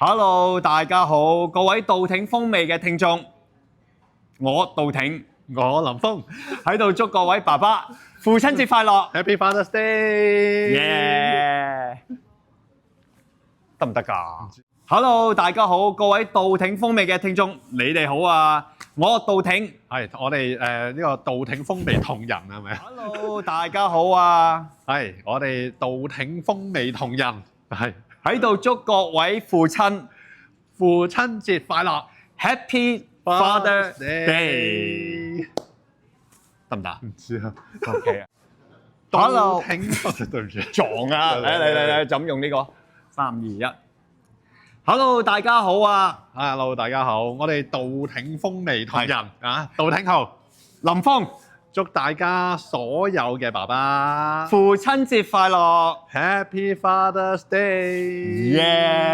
Hello，大家好，各位道挺風味嘅聽眾，我道挺我林峰喺度祝各位爸爸父親節快樂 ，Happy Father's Day！耶！得唔得㗎？Hello，大家好，各位道挺風味嘅聽眾，你哋好啊！我道挺係我哋呢個道挺風味同人係咪啊？ ，Hello，大家好啊！係我哋道挺風味同人係喺度祝各位父親父親節快樂 Happy Father's Day，得唔得？唔知啊 OK 啊道，Hello，挺對唔住撞啊！嚟，就咁用呢個3、2、1。Hello，大家好啊！ ，Hello 大家好，我哋道挺風味同人啊，道挺號，林峰，祝大家所有嘅爸爸父親節快樂！ Happy Father's Day！耶！